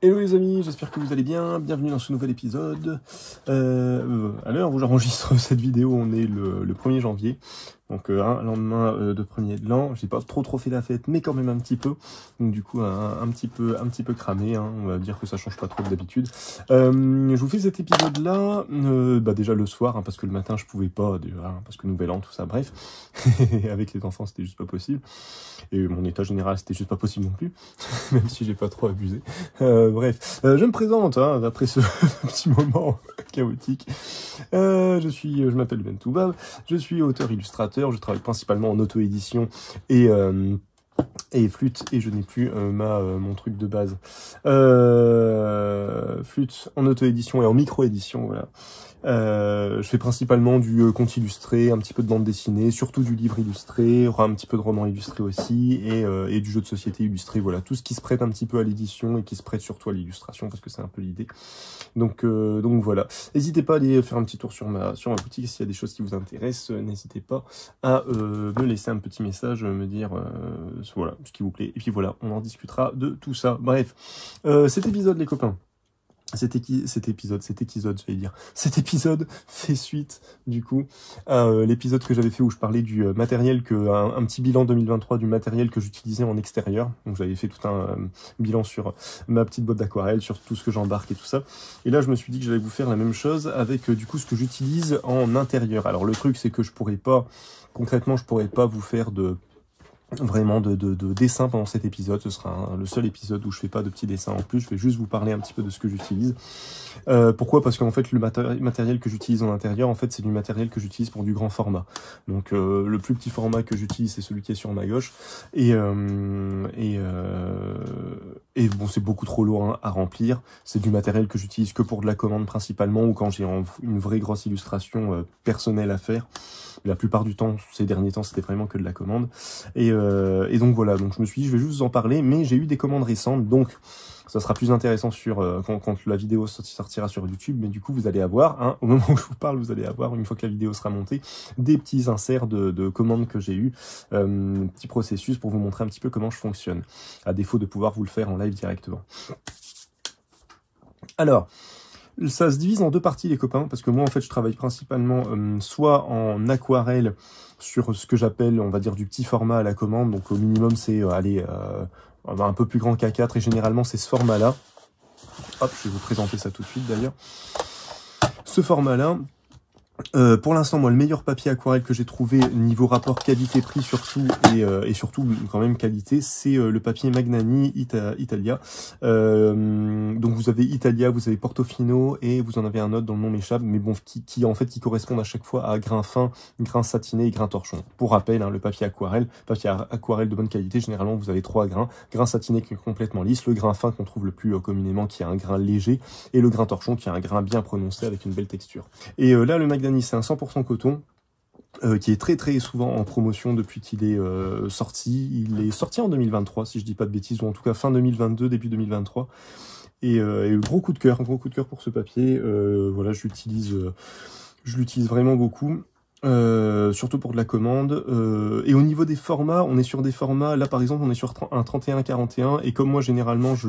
Hello les amis, j'espère que vous allez bien, bienvenue dans ce nouvel épisode. À l'heure où j'enregistre cette vidéo, on est le 1er janvier, donc lendemain de premier de l'an. J'ai pas trop fait la fête, mais quand même un petit peu, donc du coup un petit peu cramé, hein. On va dire que ça change pas trop d'habitude. Je vous fais cet épisode-là, déjà le soir, hein, parce que le matin je pouvais pas, déjà, hein, parce que nouvel an, tout ça, bref. Avec les enfants c'était juste pas possible, et mon état général c'était juste pas possible non plus, même si j'ai pas trop abusé. Bref, je me présente, hein, après ce petit moment chaotique. Je m'appelle Ben Toubab, je suis auteur-illustrateur, je travaille principalement en auto-édition et flûte, et je n'ai plus mon truc de base. Flûte en auto-édition et en micro-édition, voilà. Je fais principalement du conte illustré, un petit peu de bande dessinée, surtout du livre illustré, un petit peu de roman illustré aussi, et du jeu de société illustré, voilà, tout ce qui se prête un petit peu à l'édition et qui se prête surtout à l'illustration, parce que c'est un peu l'idée. Donc voilà. N'hésitez pas à aller faire un petit tour sur ma boutique, s'il y a des choses qui vous intéressent, n'hésitez pas à me laisser un petit message, me dire voilà, ce qui vous plaît, et puis voilà, on en discutera de tout ça. Bref, cet épisode les copains, cet épisode fait suite, du coup, à l'épisode que j'avais fait où je parlais du matériel un petit bilan 2023 du matériel que j'utilisais en extérieur. Donc j'avais fait tout un bilan sur ma petite boîte d'aquarelle, sur tout ce que j'embarque et tout ça. Et là, je me suis dit que j'allais vous faire la même chose avec, du coup, ce que j'utilise en intérieur. Alors le truc, c'est que concrètement, je pourrais pas vous faire vraiment de dessin pendant cet épisode. Ce sera le seul épisode où je fais pas de petits dessins en plus, je vais juste vous parler un petit peu de ce que j'utilise. Pourquoi? Parce qu'en fait le matériel que j'utilise en intérieur, en fait c'est du matériel que j'utilise pour du grand format. Donc le plus petit format que j'utilise c'est celui qui est sur ma gauche, et bon, c'est beaucoup trop lourd à remplir. C'est du matériel que j'utilise que pour de la commande principalement, ou quand j'ai une vraie grosse illustration personnelle à faire. La plupart du temps, ces derniers temps, c'était vraiment que de la commande. Et donc voilà, donc je me suis dit, je vais juste vous en parler, mais j'ai eu des commandes récentes, donc ça sera plus intéressant quand la vidéo sortira sur YouTube, mais du coup, vous allez avoir, hein, au moment où je vous parle, vous allez avoir, une fois que la vidéo sera montée, des petits inserts de commandes que j'ai eu, petit processus pour vous montrer un petit peu comment je fonctionne, à défaut de pouvoir vous le faire en live directement. Alors, ça se divise en deux parties les copains, parce que moi en fait je travaille principalement soit en aquarelle sur ce que j'appelle, on va dire, du petit format à la commande, donc au minimum c'est un peu plus grand qu'A4, et généralement c'est ce format là. Hop, je vais vous présenter ça tout de suite d'ailleurs. Ce format là, pour l'instant, moi, le meilleur papier aquarelle que j'ai trouvé niveau rapport qualité-prix surtout, et surtout quand même qualité, c'est le papier Magnani Italia. Donc vous avez Italia, vous avez Portofino, et vous en avez un autre dont le nom m'échappe, mais bon, qui correspondent à chaque fois à grain fin, grain satiné et grain torchon. Pour rappel, hein, le papier aquarelle de bonne qualité, généralement vous avez 3 grains. Grain satiné qui est complètement lisse, le grain fin qu'on trouve le plus communément qui a un grain léger, et le grain torchon qui a un grain bien prononcé avec une belle texture. Et là, le Magnani, c'est un 100% coton, qui est très souvent en promotion depuis qu'il est sorti. Il est sorti en 2023, si je dis pas de bêtises, ou en tout cas fin 2022, début 2023. Et gros coup de cœur pour ce papier. Voilà, je l'utilise vraiment beaucoup. Surtout pour de la commande, et au niveau des formats, on est sur des formats, là par exemple on est sur un 31-41, et comme moi généralement je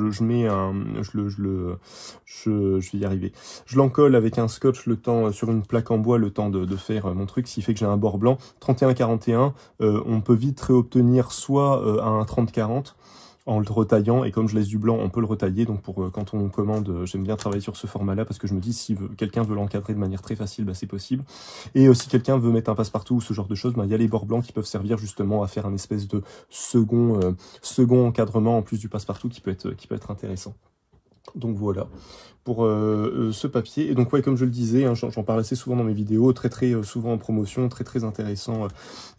vais y arriver, je l'encolle avec un scotch le temps sur une plaque en bois, le temps de faire mon truc, ce qui fait que j'ai un bord blanc. 31-41, on peut vite réobtenir soit un 30-40 en le retaillant, et comme je laisse du blanc, on peut le retailler. Donc quand on commande, j'aime bien travailler sur ce format-là, parce que je me dis, si quelqu'un veut l'encadrer de manière très facile, c'est possible. Et si quelqu'un veut mettre un passe-partout ou ce genre de choses, il y a les bords blancs qui peuvent servir justement à faire un espèce de second encadrement en plus du passe-partout, qui peut être intéressant. Donc voilà pour ce papier. Et donc ouais, comme je le disais, hein, j'en parle assez souvent dans mes vidéos, très souvent en promotion, très intéressant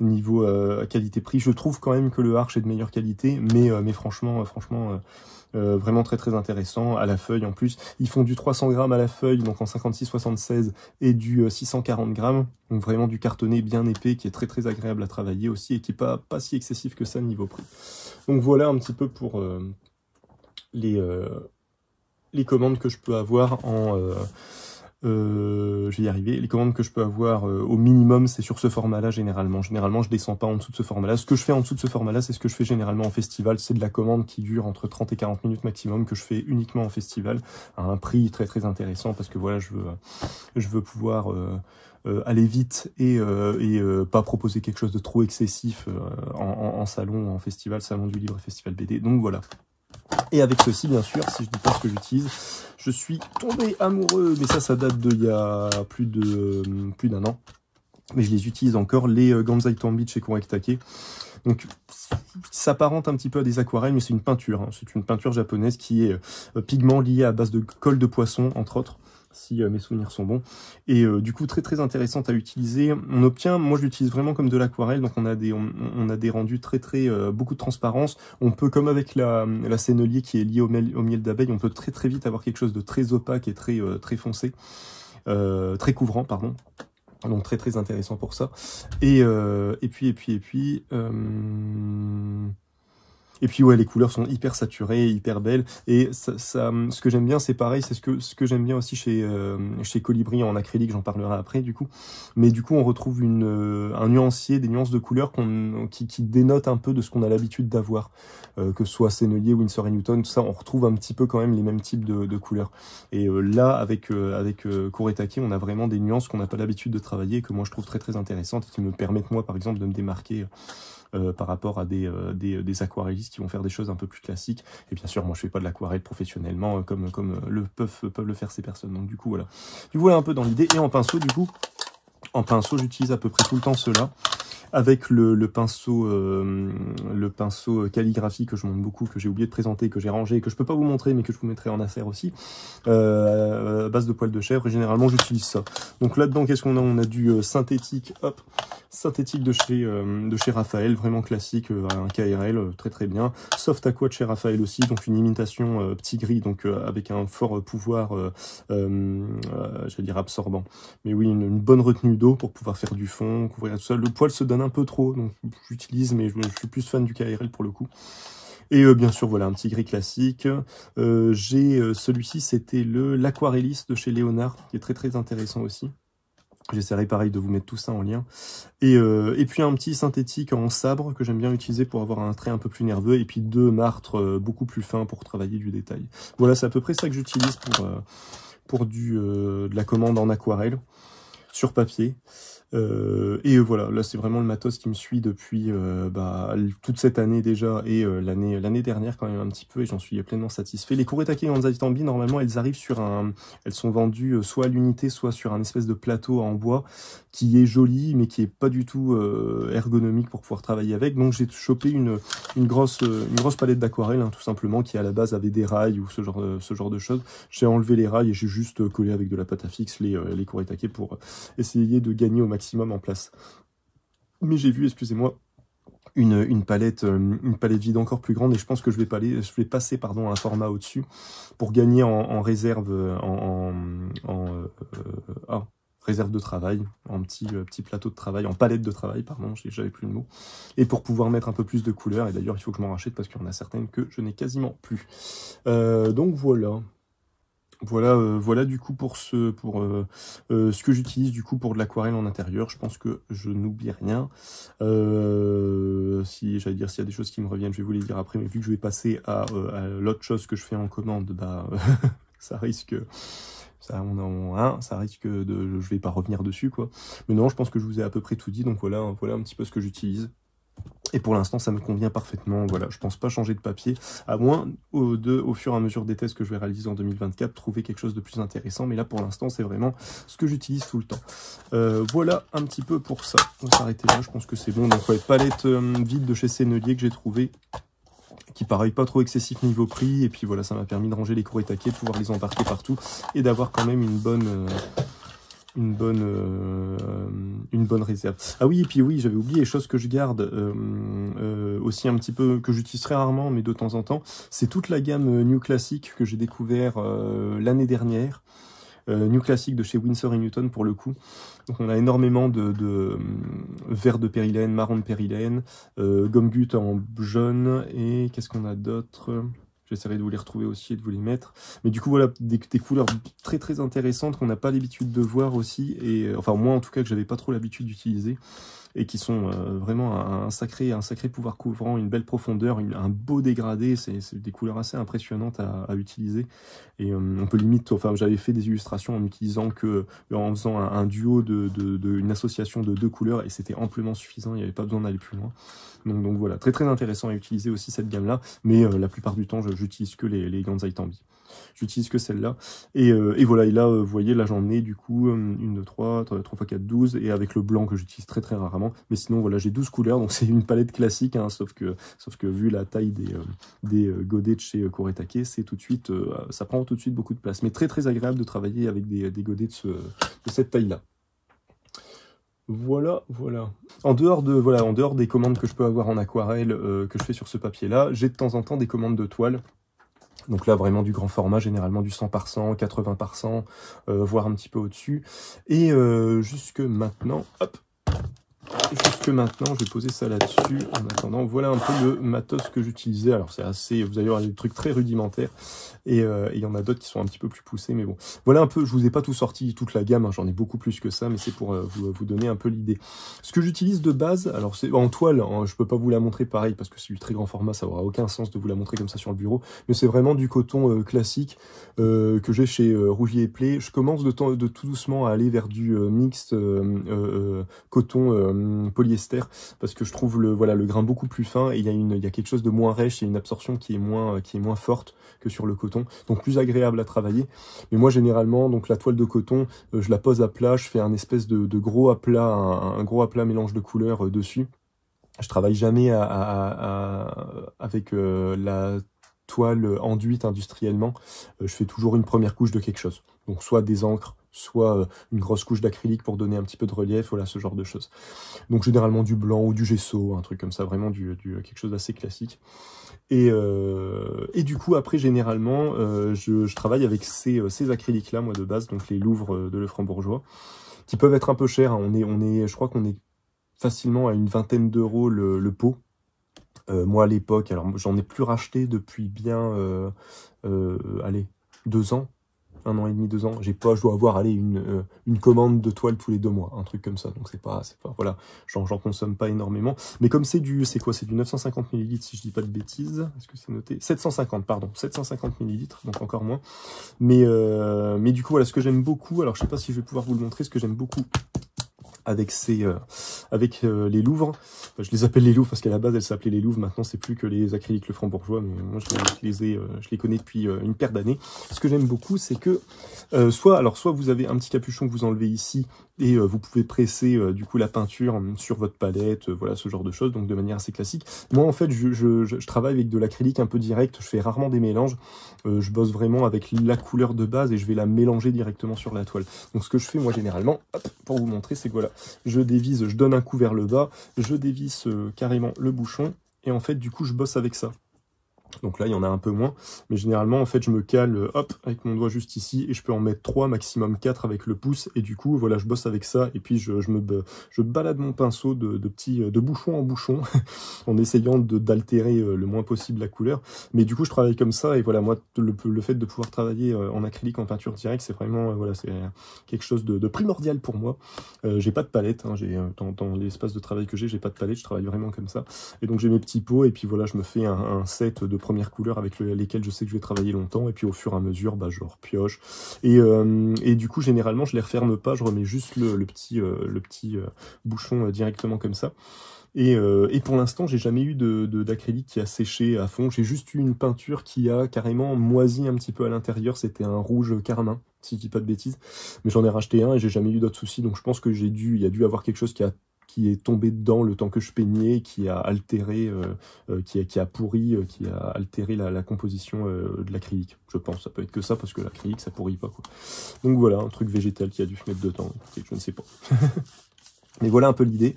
niveau qualité-prix. Je trouve quand même que le Arch est de meilleure qualité, mais franchement vraiment très intéressant à la feuille. En plus, ils font du 300 grammes à la feuille, donc en 56-76, et du 640 grammes, donc vraiment du cartonné bien épais, qui est très agréable à travailler aussi, et qui est pas si excessif que ça niveau prix. Donc voilà un petit peu pour les commandes que je peux avoir Je vais y arriver. Les commandes que je peux avoir au minimum, c'est sur ce format-là généralement. Généralement, je descends pas en dessous de ce format-là. Ce que je fais en dessous de ce format-là, c'est ce que je fais généralement en festival. C'est de la commande qui dure entre 30 et 40 minutes maximum, que je fais uniquement en festival, à un prix très très intéressant, parce que voilà, je veux pouvoir aller vite et pas proposer quelque chose de trop excessif en salon, en festival, salon du livre et festival BD. Donc voilà. Et avec ceci, bien sûr, si je dis pas ce que j'utilise, je suis tombé amoureux, mais ça date d'il y a plus d'un an. Mais je les utilise encore, les Gansai Tambi de chez Kuretake. Donc, ça s'apparente un petit peu à des aquarelles, mais c'est une peinture. Hein. C'est une peinture japonaise qui est pigment lié à base de colle de poisson, entre autres, si mes souvenirs sont bons. Et du coup, très très intéressante à utiliser. On obtient, moi je l'utilise vraiment comme de l'aquarelle, donc on a des rendus très très, beaucoup de transparence. On peut, comme avec la sennelier qui est liée au miel d'abeille, on peut très très vite avoir quelque chose de très opaque et très, très foncé, très couvrant, pardon. Donc très très intéressant pour ça. Et puis ouais, les couleurs sont hyper saturées, hyper belles. Et ce que j'aime bien, c'est pareil, c'est ce que j'aime bien aussi chez Colibri en acrylique, j'en parlerai après du coup. Mais du coup, on retrouve un nuancier, des nuances de couleurs qui dénotent un peu de ce qu'on a l'habitude d'avoir. Que ce soit Sennelier, Winsor & Newton, tout ça, on retrouve un petit peu quand même les mêmes types de couleurs. Et là, avec Kuretake, on a vraiment des nuances qu'on n'a pas l'habitude de travailler, que moi je trouve très très intéressantes et qui me permettent moi par exemple de me démarquer par rapport à des aquarellistes qui vont faire des choses un peu plus classiques. Et bien sûr, moi je fais pas de l'aquarelle professionnellement comme peuvent le faire ces personnes. Donc du coup voilà. Du coup voilà un peu dans l'idée. Et en pinceau, j'utilise à peu près tout le temps cela. Avec le pinceau calligraphie que je monte beaucoup, que j'ai oublié de présenter, que j'ai rangé, que je peux pas vous montrer, mais que je vous mettrai en insert aussi, à base de poils de chèvre, et généralement j'utilise ça. Donc là-dedans, qu'est-ce qu'on a? On a du synthétique, hop, synthétique de chez Raphaël, vraiment classique, un KRL, très très bien. Soft Aqua de chez Raphaël aussi, donc une imitation petit gris, donc avec un fort pouvoir, j'allais dire absorbant. Mais oui, une bonne retenue d'eau pour pouvoir faire du fond, couvrir tout ça. Le poil se donne un peu trop, donc j'utilise, mais je suis plus fan du KRL pour le coup. Et bien sûr, voilà, un petit gris classique. J'ai celui-ci, c'était l'aquarelliste de chez Léonard, qui est très très intéressant aussi. J'essaierai pareil de vous mettre tout ça en lien. Et puis un petit synthétique en sabre que j'aime bien utiliser pour avoir un trait un peu plus nerveux. Et puis deux martres beaucoup plus fins pour travailler du détail. Voilà, c'est à peu près ça que j'utilise pour de la commande en aquarelle sur papier. Et voilà, là c'est vraiment le matos qui me suit depuis toute cette année déjà et l'année dernière quand même un petit peu, et j'en suis pleinement satisfait. Les Kuretake Gansai Tambi, normalement elles arrivent elles sont vendues soit à l'unité, soit sur un espèce de plateau en bois qui est joli mais qui est pas du tout ergonomique pour pouvoir travailler avec. Donc j'ai chopé une grosse palette d'aquarelle, hein, tout simplement, qui à la base avait des rails ou ce genre de choses. J'ai enlevé les rails et j'ai juste collé avec de la pâte à fixe les Kuretake pour essayer de gagner au maximum en place. Mais j'ai vu, excusez-moi, une palette vide encore plus grande, et je pense que je vais passer à un format au-dessus pour gagner en réserve, réserve de travail, en petit plateau de travail, en palette de travail, pardon, j'avais plus le mot, et pour pouvoir mettre un peu plus de couleurs. Et d'ailleurs, il faut que je m'en rachète parce qu'il y en a certaines que je n'ai quasiment plus. Donc voilà. Voilà du coup pour ce que j'utilise du coup pour de l'aquarelle en intérieur. Je pense que je n'oublie rien. Si j'allais dire, s'il y a des choses qui me reviennent, je vais vous les dire après, mais vu que je vais passer à l'autre chose que je fais en commande, bah ça risque je vais pas revenir dessus quoi. Mais non, je pense que je vous ai à peu près tout dit, donc voilà un petit peu ce que j'utilise. Et pour l'instant, ça me convient parfaitement. Voilà, je pense pas changer de papier, à moins au fur et à mesure des tests que je vais réaliser en 2024, trouver quelque chose de plus intéressant. Mais là, pour l'instant, c'est vraiment ce que j'utilise tout le temps. Voilà un petit peu pour ça. On va s'arrêter là, je pense que c'est bon. Donc, ouais, palette vide de chez Sennelier que j'ai trouvé, qui pareil pas trop excessif niveau prix. Et puis voilà, ça m'a permis de ranger les Kuretake, de pouvoir les embarquer partout et d'avoir quand même une bonne réserve. Ah oui, et puis oui, j'avais oublié les choses que je garde aussi un petit peu, que j'utilise très rarement, mais de temps en temps. C'est toute la gamme New Classic que j'ai découvert l'année dernière. New Classic de chez Winsor & Newton pour le coup. Donc on a énormément de vert de périlène, marron de périlène, gomme goutte en jaune, et qu'est-ce qu'on a d'autre? J'essaierai de vous les retrouver aussi et de vous les mettre. Mais du coup, voilà, des couleurs très très intéressantes qu'on n'a pas l'habitude de voir aussi. Et enfin, moi en tout cas, que j'avais pas trop l'habitude d'utiliser. Et qui sont vraiment un sacré pouvoir couvrant, une belle profondeur, un beau dégradé. C'est des couleurs assez impressionnantes à utiliser. Et on peut limite, enfin, j'avais fait des illustrations en utilisant en faisant un duo une association de 2 couleurs, et c'était amplement suffisant. Il n'y avait pas besoin d'aller plus loin. Donc voilà, très très intéressant à utiliser aussi cette gamme-là, mais la plupart du temps, j'utilise que les Gansai Tambi. J'utilise que celle-là. Et voilà, et là, vous voyez, là j'en ai du coup 1, 2, 3, 3 x 4, 12, et avec le blanc que j'utilise très très rarement. Mais sinon, voilà, j'ai 12 couleurs, donc c'est une palette classique, hein, sauf que vu la taille des godets de chez Kuretake, c'est tout de suite, ça prend tout de suite beaucoup de place. Mais très très agréable de travailler avec des godets de cette taille-là. Voilà. En dehors des commandes que je peux avoir en aquarelle, que je fais sur ce papier-là, j'ai de temps en temps des commandes de toile. Donc là, vraiment du grand format, généralement du 100 par 100, 80 par 100, voire un petit peu au-dessus. Et jusque maintenant, je vais poser ça là-dessus. En attendant, voilà un peu le matos que j'utilisais. Alors c'est assez, vous allez voir des trucs très rudimentaires. Et il y en a d'autres qui sont un petit peu plus poussés, mais bon. Voilà un peu, je vous ai pas tout sorti, toute la gamme, hein, j'en ai beaucoup plus que ça, mais c'est pour vous donner un peu l'idée. Ce que j'utilise de base, alors c'est en toile, hein, je peux pas vous la montrer pareil, parce que c'est du très grand format, ça aura aucun sens de vous la montrer comme ça sur le bureau, mais c'est vraiment du coton classique que j'ai chez Rougier et Play. Je commence de tout doucement à aller vers du mixte coton polyester, parce que je trouve le grain beaucoup plus fin, et il y a quelque chose de moins rêche, il y a une absorption qui est moins forte que sur le coton, donc plus agréable à travailler. Mais moi généralement, donc la toile de coton, je la pose à plat, je fais un espèce de gros aplat, un gros aplat mélange de couleurs dessus. Je travaille jamais avec la toile enduite industriellement. Je fais toujours une première couche de quelque chose. Donc soit des encres, soit une grosse couche d'acrylique pour donner un petit peu de relief, voilà, ce genre de choses. Donc généralement du blanc ou du gesso, un truc comme ça, vraiment quelque chose d'assez classique. Et du coup, après, généralement, je travaille avec ces acryliques-là, moi, de base, donc les Louvres de Lefranbourgeois, qui peuvent être un peu chers, hein. Je crois qu'on est facilement à une vingtaine d'euros le pot. Moi, à l'époque, alors j'en ai plus racheté depuis bien, allez, 2 ans. 1 an et demi, 2 ans, je dois avoir une commande de toile tous les 2 mois, un truc comme ça. Donc c'est pas, voilà, j'en consomme pas énormément. Mais comme c'est du 950 ml si je dis pas de bêtises. Est-ce que c'est noté? 750, pardon, 750 ml, donc encore moins. Mais du coup, voilà, ce que j'aime beaucoup, alors je sais pas si je vais pouvoir vous le montrer, ce que j'aime beaucoup avec les Louvres. Je les appelle les Louvres parce qu'à la base elles s'appelaient les Louvres, maintenant c'est plus que les acryliques Lefranbourgeois, mais moi je les connais depuis une paire d'années. Ce que j'aime beaucoup, c'est que soit vous avez un petit capuchon que vous enlevez ici et vous pouvez presser du coup la peinture sur votre palette, voilà, ce genre de choses, donc de manière assez classique. Moi en fait je travaille avec de l'acrylique un peu direct, je fais rarement des mélanges, je bosse vraiment avec la couleur de base et je vais la mélanger directement sur la toile. Donc ce que je fais moi généralement, hop, pour vous montrer, c'est que voilà, je dévisse, je donne un coup vers le bas, je dévisse carrément le bouchon, et en fait du coup je bosse avec ça. Donc là, il y en a un peu moins. Mais généralement, en fait, je me cale, hop, avec mon doigt juste ici, et je peux en mettre 3, maximum 4 avec le pouce. Et du coup, voilà, je bosse avec ça. Et puis, je balade mon pinceau de bouchon en bouchon, en essayant d'altérer le moins possible la couleur. Mais du coup, je travaille comme ça. Et voilà, moi, le fait de pouvoir travailler en acrylique, en peinture directe, c'est vraiment, voilà, c'est quelque chose de primordial pour moi. J'ai pas de palette, hein, dans l'espace de travail que j'ai pas de palette. Je travaille vraiment comme ça. Et donc, j'ai mes petits pots. Et puis, voilà, je me fais un set de premières couleurs avec lesquelles je sais que je vais travailler longtemps, et puis au fur et à mesure je repioche, et du coup généralement je les referme pas, je remets juste le petit bouchon directement comme ça. Et pour l'instant, j'ai jamais eu d'acrylique qui a séché à fond. J'ai juste eu une peinture qui a carrément moisi un petit peu à l'intérieur. C'était un rouge carmin, si je dis pas de bêtises. Mais j'en ai racheté un et j'ai jamais eu d'autres soucis. Donc je pense que il y a dû avoir quelque chose qui est tombé dedans le temps que je peignais, qui a altéré, qui a pourri, qui a altéré la composition de l'acrylique. Je pense, ça peut être que ça, parce que l'acrylique, ça pourrit pas, quoi. Donc voilà, un truc végétal qui a dû se mettre dedans, je ne sais pas. Mais voilà un peu l'idée.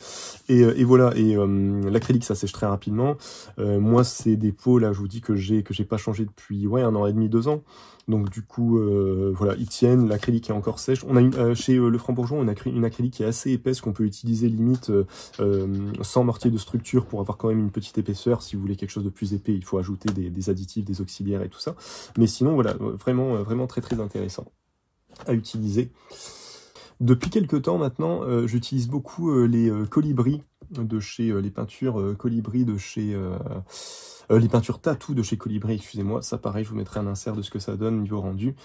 Et voilà, et l'acrylique ça sèche très rapidement. Moi c'est des pots là, je vous dis que j'ai pas changé depuis 1 an et demi, 2 ans. Donc du coup voilà, ils tiennent, l'acrylique est encore sèche. On a chez Le Franc-Bourgeois, on a une acrylique qui est assez épaisse qu'on peut utiliser limite sans mortier de structure pour avoir quand même une petite épaisseur. Si vous voulez quelque chose de plus épais, il faut ajouter des additifs, des auxiliaires et tout ça. Mais sinon voilà, vraiment très très intéressant à utiliser. Depuis quelques temps maintenant, j'utilise beaucoup les colibris de chez les peintures colibris de chez les peintures tatou de chez Colibri, excusez-moi, ça pareil, je vous mettrai un insert de ce que ça donne niveau rendu.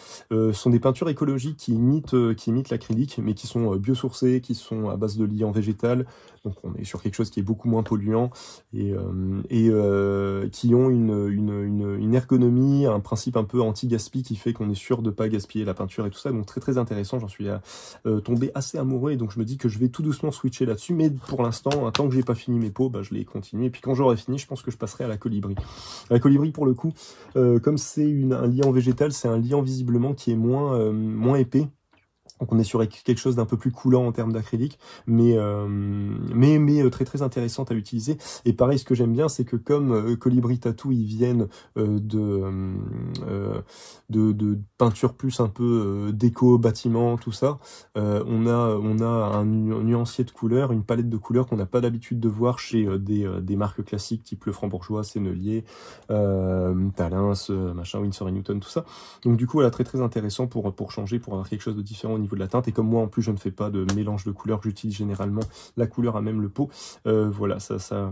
Sont des peintures écologiques qui imitent l'acrylique, mais qui sont biosourcées, qui sont à base de liant végétal. Donc on est sur quelque chose qui est beaucoup moins polluant et qui ont une ergonomie, un principe un peu anti-gaspi qui fait qu'on est sûr de pas gaspiller la peinture et tout ça. Donc très très intéressant, j'en suis tombé assez amoureux et donc je me dis que je vais tout doucement switcher là-dessus. Mais pour l'instant, tant que j'ai pas fini mes pots, bah, je les continue. Et puis quand j'aurai fini, je pense que je passerai à la Colibri. La Colibri pour le coup, comme c'est un liant végétal, c'est un liant visiblement qui est moins épais. Donc on est sur quelque chose d'un peu plus coulant en termes d'acrylique, mais très très intéressante à utiliser. Et pareil, ce que j'aime bien, c'est que comme Colibri Tattoo, ils viennent de peinture plus un peu déco, bâtiment, tout ça. On a un nuancier de couleurs, une palette de couleurs qu'on n'a pas l'habitude de voir chez des marques classiques type Le Franc-Bourgeois, Sennelier, Talens, machin, Winsor & Newton, tout ça. Donc du coup, voilà, très très intéressant pour changer, pour avoir quelque chose de différent au niveau de la teinte. Et comme moi en plus je ne fais pas de mélange de couleurs, j'utilise généralement la couleur à même le pot, voilà, ça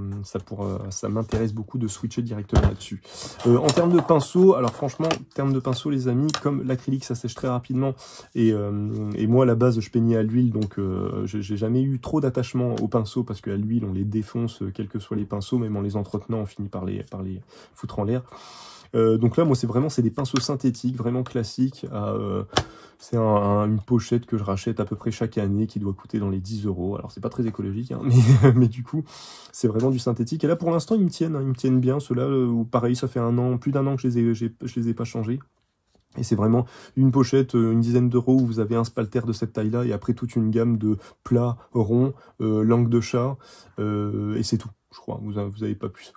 m'intéresse beaucoup de switcher directement là-dessus. En termes de pinceau, alors franchement, en termes de pinceau les amis, comme l'acrylique ça sèche très rapidement et moi à la base je peignais à l'huile, donc j'ai jamais eu trop d'attachement aux pinceaux parce qu'à l'huile on les défonce quels que soient les pinceaux, même en les entretenant on finit par les foutre en l'air. Donc là, moi, c'est des pinceaux synthétiques, vraiment classiques. C'est une pochette que je rachète à peu près chaque année, qui doit coûter dans les 10 €. Alors, c'est pas très écologique, hein, mais du coup, c'est vraiment du synthétique. Et là, pour l'instant, ils me tiennent bien. Ceux-là, pareil, ça fait plus d'1 an que je les ai pas changés. Et c'est vraiment une pochette, une dizaine d'euros, où vous avez un spalter de cette taille-là, et après toute une gamme de plats ronds, langue de chat, et c'est tout. Je crois, vous avez pas plus.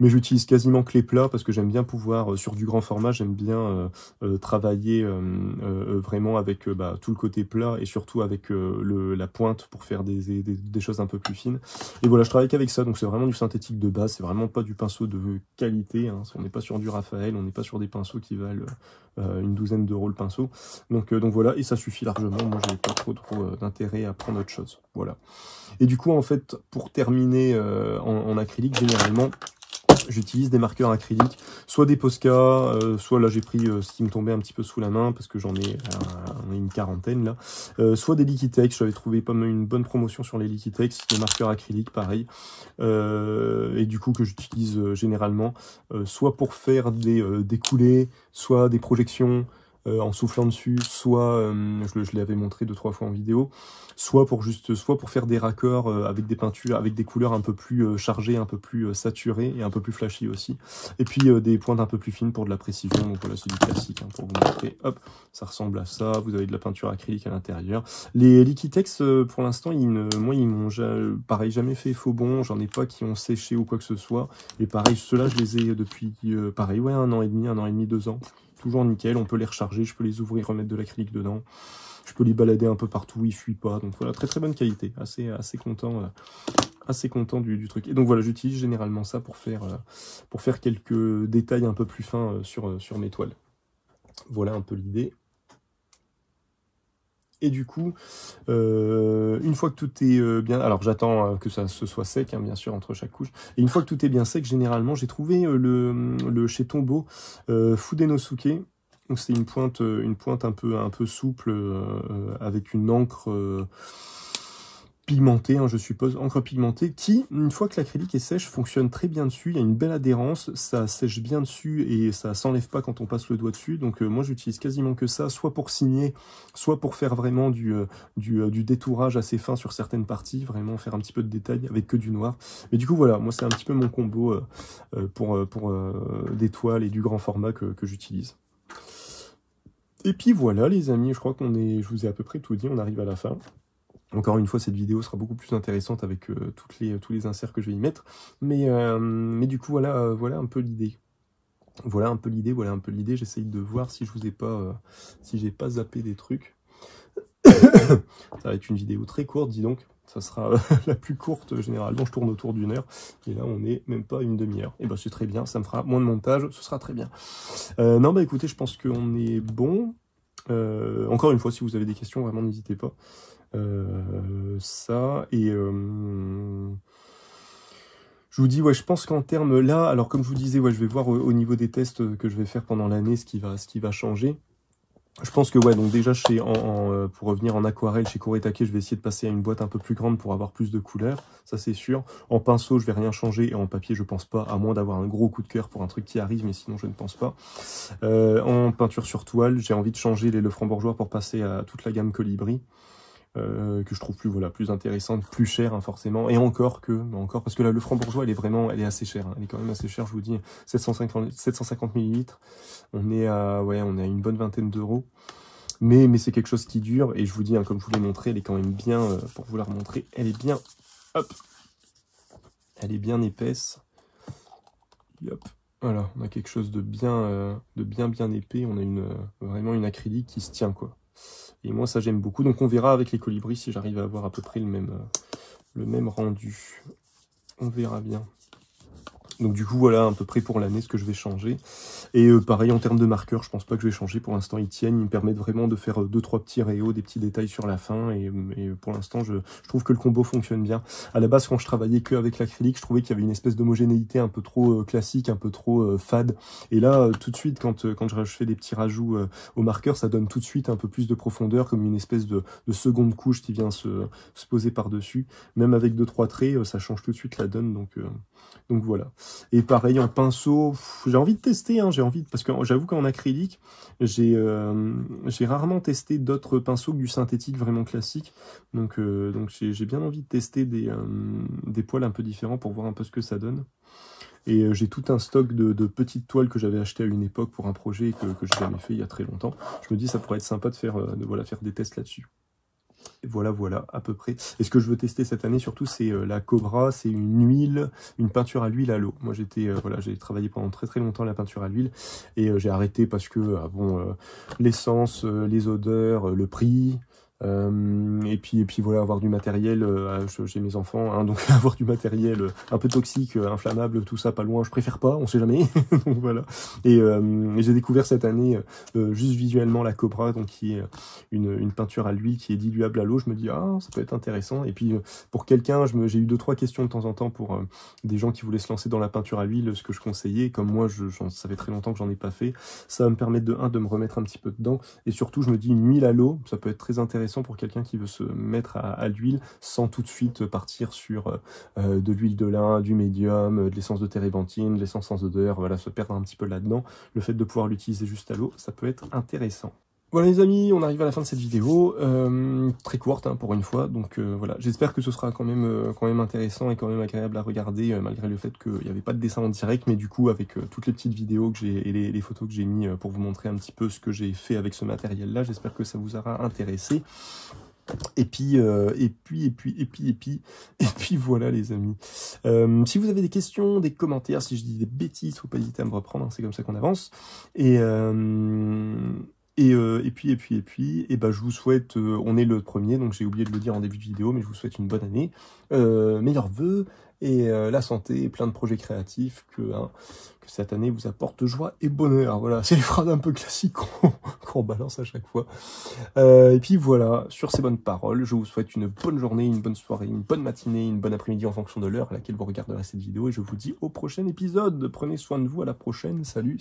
Mais j'utilise quasiment que les plats parce que j'aime bien pouvoir, sur du grand format, j'aime bien travailler vraiment avec tout le côté plat et surtout avec la pointe pour faire des choses un peu plus fines. Et voilà, je travaille qu'avec ça, donc c'est vraiment du synthétique de base, c'est vraiment pas du pinceau de qualité, hein. On n'est pas sur du Raphaël, on n'est pas sur des pinceaux qui valent une douzaine d'euros le pinceau. Donc voilà, et ça suffit largement, moi j'ai pas trop d'intérêt à prendre autre chose. Voilà. Et du coup, en fait, pour terminer en acrylique, généralement, j'utilise des marqueurs acryliques, soit des Posca, soit là j'ai pris ce qui me tombait un petit peu sous la main, parce que j'en ai une quarantaine là, soit des Liquitex, j'avais trouvé pas mal une bonne promotion sur les Liquitex, des marqueurs acryliques pareil, et du coup que j'utilise généralement, soit pour faire des coulées, soit des projections, en soufflant dessus, soit, je l'avais montré 2-3 fois en vidéo, soit pour faire des raccords avec des peintures, avec des couleurs un peu plus chargées, un peu plus saturées et un peu plus flashy aussi. Et puis des pointes un peu plus fines pour de la précision. Donc voilà, c'est du classique, hein, pour vous montrer. Hop, ça ressemble à ça. Vous avez de la peinture acrylique à l'intérieur. Les Liquitex, pour l'instant, moi, ils m'ont pareil jamais fait faux bon. J'en ai pas qui ont séché ou quoi que ce soit. Et pareil, ceux-là, je les ai depuis pareil, 1 an et demi, 2 ans. Toujours nickel, on peut les recharger, je peux les ouvrir, remettre de l'acrylique dedans. Je peux les balader un peu partout, ils fuient pas. Donc voilà, très très bonne qualité. Assez content du truc. Et donc voilà, j'utilise généralement ça pour faire quelques détails un peu plus fins sur mes toiles. Voilà un peu l'idée. Et du coup, une fois que tout est bien... Alors j'attends que ça se soit sec, hein, bien sûr, entre chaque couche. Et une fois que tout est bien sec, généralement, j'ai trouvé chez Tombow Fudenosuke. Donc c'est une pointe un peu souple, avec une encre pigmentée, hein, je suppose, encre pigmentée, qui, une fois que l'acrylique est sèche, fonctionne très bien dessus. Il y a une belle adhérence, ça sèche bien dessus et ça s'enlève pas quand on passe le doigt dessus. Donc moi j'utilise quasiment que ça, soit pour signer, soit pour faire vraiment du détourage assez fin sur certaines parties, vraiment faire un petit peu de détail avec que du noir. Mais du coup voilà, moi c'est un petit peu mon combo pour des toiles et du grand format que j'utilise. Et puis voilà les amis, je crois je vous ai à peu près tout dit, on arrive à la fin. Encore une fois, cette vidéo sera beaucoup plus intéressante avec tous les inserts que je vais y mettre. Mais du coup, voilà un peu l'idée. Voilà un peu l'idée. J'essaye de voir si je vous ai pas, si j'ai pas zappé des trucs. Ça va être une vidéo très courte, dis donc. Ça sera la plus courte, généralement je tourne autour d'1 heure, et là on est même pas une demi-heure. Et ben c'est très bien, ça me fera moins de montage, ce sera très bien. Non bah écoutez, je pense qu'on est bon. Encore une fois, si vous avez des questions, vraiment n'hésitez pas. Ça, et je vous dis, ouais, je pense qu'en termes là, alors comme je vous disais, ouais, je vais voir au niveau des tests que je vais faire pendant l'année ce qui va changer. Je pense que ouais, donc déjà pour revenir en aquarelle chez Kuretake, je vais essayer de passer à une boîte un peu plus grande pour avoir plus de couleurs, ça c'est sûr. En pinceau, je vais rien changer, et en papier, je pense pas, à moins d'avoir un gros coup de cœur pour un truc qui arrive, mais sinon je ne pense pas. En peinture sur toile, j'ai envie de changer les Lefranc-Bourgeois pour passer à toute la gamme Colibri. Que je trouve plus intéressante, plus chère hein, forcément, et encore parce que là, le franc-bourgeois, elle est assez chère, hein. Elle est quand même assez chère, je vous dis, 750 millilitres, on est à une bonne vingtaine d'euros, mais c'est quelque chose qui dure, et je vous dis, hein, comme je vous l'ai montré, elle est quand même bien, pour vous la remontrer, elle est bien, hop, elle est bien épaisse, hop, voilà, on a quelque chose de bien épais, on a vraiment une acrylique qui se tient, quoi. Et moi, ça, j'aime beaucoup. Donc, on verra avec les colibris si j'arrive à avoir à peu près le même rendu. On verra bien. Donc, du coup, voilà à peu près pour l'année ce que je vais changer. Et pareil, en termes de marqueurs, je pense pas que je vais changer. Pour l'instant, ils tiennent. Ils me permettent vraiment de faire 2-3 petits réaux, des petits détails sur la fin. Et pour l'instant, je trouve que le combo fonctionne bien. À la base, quand je travaillais que avec l'acrylique, je trouvais qu'il y avait une espèce d'homogénéité un peu trop classique, un peu trop fade. Et là, tout de suite, quand je fais des petits rajouts au marqueur, ça donne tout de suite un peu plus de profondeur, comme une espèce de seconde couche qui vient se poser par-dessus. Même avec 2-3 traits, ça change tout de suite la donne. Donc voilà. Et pareil en pinceau, j'ai envie de tester, hein, parce que j'avoue qu'en acrylique, j'ai rarement testé d'autres pinceaux que du synthétique vraiment classique. Donc j'ai bien envie de tester des poils un peu différents pour voir un peu ce que ça donne. Et j'ai tout un stock de petites toiles que j'avais acheté à une époque pour un projet que j'ai jamais fait il y a très longtemps. Je me dis ça pourrait être sympa de faire des tests là-dessus. Et voilà, à peu près. Et ce que je veux tester cette année, surtout, c'est la Cobra. C'est une peinture à l'huile à l'eau. Moi, j'ai travaillé pendant très très longtemps la peinture à l'huile. Et j'ai arrêté parce que, l'essence, les odeurs, le prix... et puis voilà, avoir du matériel, j'ai mes enfants, hein, donc avoir du matériel un peu toxique, inflammable, tout ça pas loin, je préfère pas, on sait jamais. Donc voilà. Et j'ai découvert cette année juste visuellement la Cobra, donc qui est une peinture à l'huile qui est diluable à l'eau. Je me dis ça peut être intéressant. Et puis pour quelqu'un, j'ai eu 2-3 questions de temps en temps pour des gens qui voulaient se lancer dans la peinture à l'huile, ce que je conseillais. Comme moi, ça fait très longtemps que j'en ai pas fait. Ça va me permettre de me remettre un petit peu dedans. Et surtout, je me dis une huile à l'eau, ça peut être très intéressant pour quelqu'un qui veut se mettre à l'huile sans tout de suite partir sur de l'huile de lin, du médium, de l'essence de térébenthine, de l'essence sans odeur, voilà, se perdre un petit peu là-dedans. Le fait de pouvoir l'utiliser juste à l'eau, ça peut être intéressant. Voilà les amis, on arrive à la fin de cette vidéo, très courte hein, pour une fois, donc voilà, j'espère que ce sera quand même intéressant et quand même agréable à regarder, malgré le fait qu'il n'y avait pas de dessin en direct, mais du coup avec toutes les petites vidéos que j'ai et les photos que j'ai mis pour vous montrer un petit peu ce que j'ai fait avec ce matériel-là, j'espère que ça vous aura intéressé. Et puis voilà les amis. Si vous avez des questions, des commentaires, si je dis des bêtises, faut pas hésiter à me reprendre, hein, c'est comme ça qu'on avance. Et je vous souhaite, on est le 1er, donc j'ai oublié de le dire en début de vidéo, mais je vous souhaite une bonne année, meilleurs vœux, et la santé, plein de projets créatifs, que cette année vous apporte joie et bonheur. Voilà, c'est les phrases un peu classiques qu'on balance à chaque fois. Et puis voilà, sur ces bonnes paroles, je vous souhaite une bonne journée, une bonne soirée, une bonne matinée, une bonne après-midi en fonction de l'heure à laquelle vous regarderez cette vidéo, et je vous dis au prochain épisode. Prenez soin de vous, à la prochaine, salut.